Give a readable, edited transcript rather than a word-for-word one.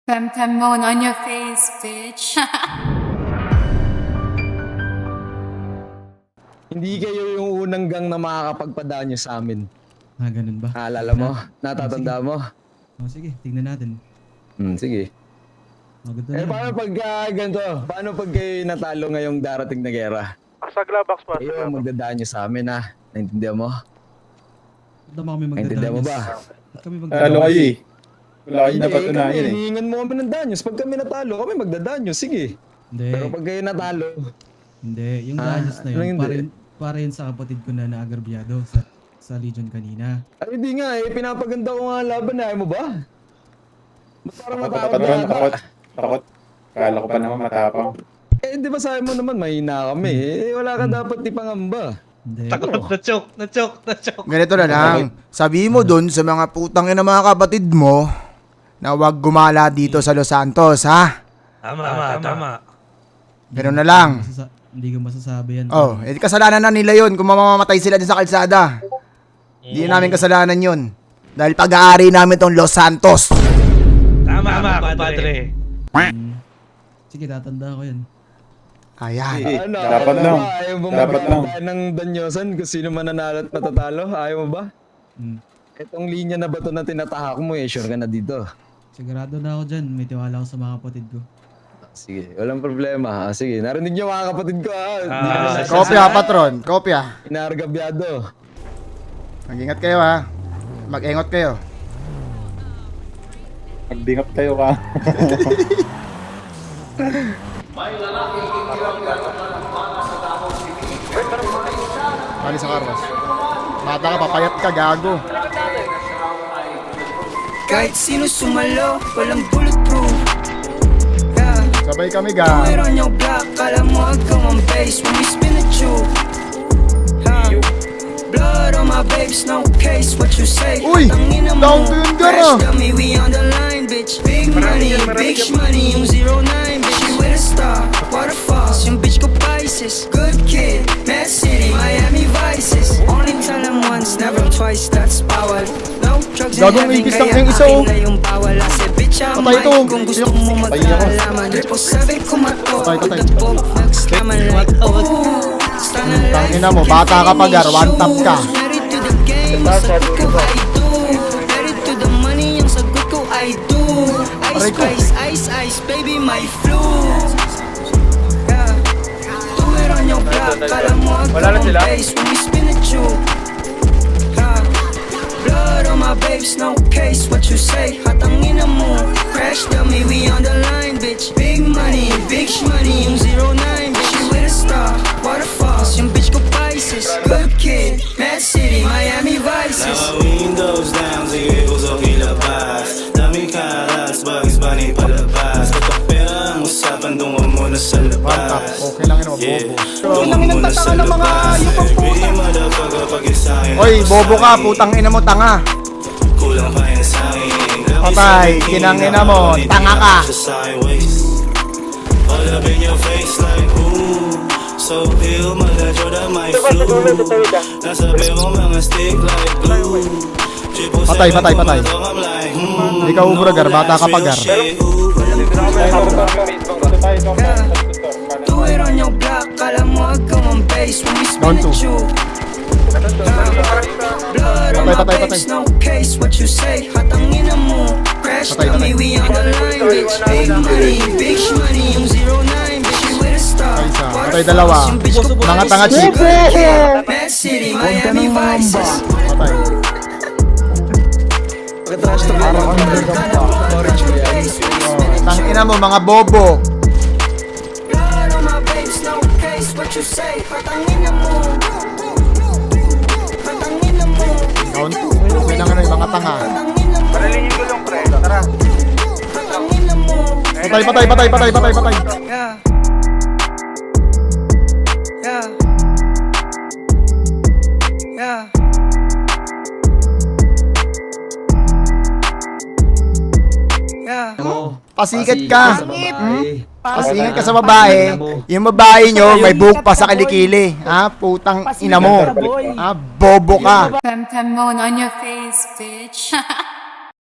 Pemtemon on your face, bitch. Hindi kayo yung unang gang na makakapagpadaan nyo sa amin. Ah, ganun ba? Naalala mo? Natatanda mo? Oh, sige, tignan natin. Sige. Maganda Eh, na. paano pag ganito? Paano pag kayo natalo ngayong darating na gera? Sa Glabox pa. Kayo, magdadaan nyo sa amin, ha? Naintindihan mo? Ba't naman kami Naintindihan mo magdadanyos? ba? Ba't kami Ano magdadanyos? kayo eh? Wala kayo dapat Kami, unahin eh. hihingan mo kami ng danyos. Pag kami natalo, kami magdadanyos. Sige. Hindi, Pero pag kayo natalo, hindi. Yung Ah, danyos na ano yun, hindi? para yun sa kapatid ko na naagarbyado sa Legion kanina. ay hindi nga eh. Pinapaganda ko nga ang laban na. Ayaw mo ba? Ba't parang Takot, matakot takot, na takot. Takot. Kala ko pa naman matapang. Eh, di ba sabi mo naman, mahina kami. Eh, wala ka dapat ipangamba. Hindi. Na-choke. Ganito na lang. Sabihin mo dun sa mga putang ina mga kapatid mo na wag gumala dito sa Los Santos, ha? Tama. Ganun na lang. Hindi ko masasabi yan. Oh, kasalanan na nila yun kung mamamatay sila din sa kalsada. Hindi namin kasalanan yun. Dahil pag-aari namin tong Los Santos. Tama, padre. Sige, tatanda ko yan. Ayan. Ano? Dapat ano lang. ba? Ayaw mo Dapat lang. magpapatayan ng danyosan kung sino man nanalo at matatalo? Ayaw mo ba? Hmm. Itong linya na ba ito na tinatahak mo eh, sure ka na dito. Sigurado na ako dyan. May tiwala ako sa mga kapatid ko. Sige, walang problema. Sige, narinig niyo mga kapatid ko ha. Hindi Ah, naman nasa- Kopya, patron. Kopya. Inaargabyado. Mag-ingat kayo, ha? Mag-engot kayo. Magdingap kayo ka. Bali sa karwas. Bata ka, papayat ka, gago. Kahit sino sumalo, walang bulletproof. Yeah. Sabay kami, We're gago. on your block, kala mo agaw ang base when we spin the tube. Yeah. Blood on my babes, no case, what you say? Uy! Tangina mo, Down to yun, crash Gara. dummy, we on the line, bitch. Big money, yung 09, bitch. She with a star, waterfalls, yung bitch ko Pisces. Good kid, Mad City, Miami Vices. Only tell them once, never twice, that's power. No drugs in Gagong heaven, ipis lang kaya yung isa, oh. akin na yung bawal. I said, bitch, I'm Patay to. mine, kung gusto mo magkaalaman. 777 kumato, Patay, with patay. the boat, nagslaman like, ooh. Sana life, Tangina mo, bata ka pa, Gar. One tap ka. Married to the game, ang sagot ko I do. Married to the money, ang sagot ko I do. Ice, Aray ko. ice, baby, my flu. Yeah. Do it on your block, kala mo agaw ang base when we spin the tube. Yeah. Blood on my babes, no case, what you say? Hatangin na mo, crash dummy, we on the line, bitch. Big money, yung 09, bitch. You with a star, waterfalls, yung bitch ko Pisces. Good kid, Mad City, Miami Vices. Mga windows down, sige usok ilabas Daming karas, Bugs Bunny palabas Kapag pera ang usapan, dungo muna sa labas Okay lang yun, bobo. Dungo muna sa labas Really motherfucker pag isahin Oy, bobo ka, putang ina mo, tanga. Kulang pa yan sa'kin Patay, kinangina mo, tanga ka. All up in your face like ooh So ill, mala-joda my flu Nasa pero mga stick like glue Patay. Hindi ka ubro, Gar. Bata ka pa, Gar. Do it on your block, kala mo agaw ang base when we spin Down the two. tube. Blood on my Patay. babes, no case, what you say? Hatangin na mo, crash Patay. dummy, we on the line, bitch. Big money, yung 09, bitch. You with a star, Isa. Patay, waterfalls, dalawa. yung bitch ko Mga Pisces. tanga, chick. Good kid, Mad City, Miami Vices. Patay. Pagka-trash talk lang ako. Orange ko yan. Tangina mo, mga bobo. Blood on my babes, no case, what you say? Hatangin na mo, hatangin na mo, Down to. Okay lang yun, mga tanga. hatangin na mo. Palalingin ko lang, pre. Tara. Hatangin na mo. Patay. Yeah. Yeah. Yeah. Yeah. Pasikat ka. Sa babae. Pasikat ka sa babae. Yung babae nyo, may buhok pa sa kilikili. Ha? Putang ina mo. Ha? Bobo ka. Pemtemon on your face, bitch.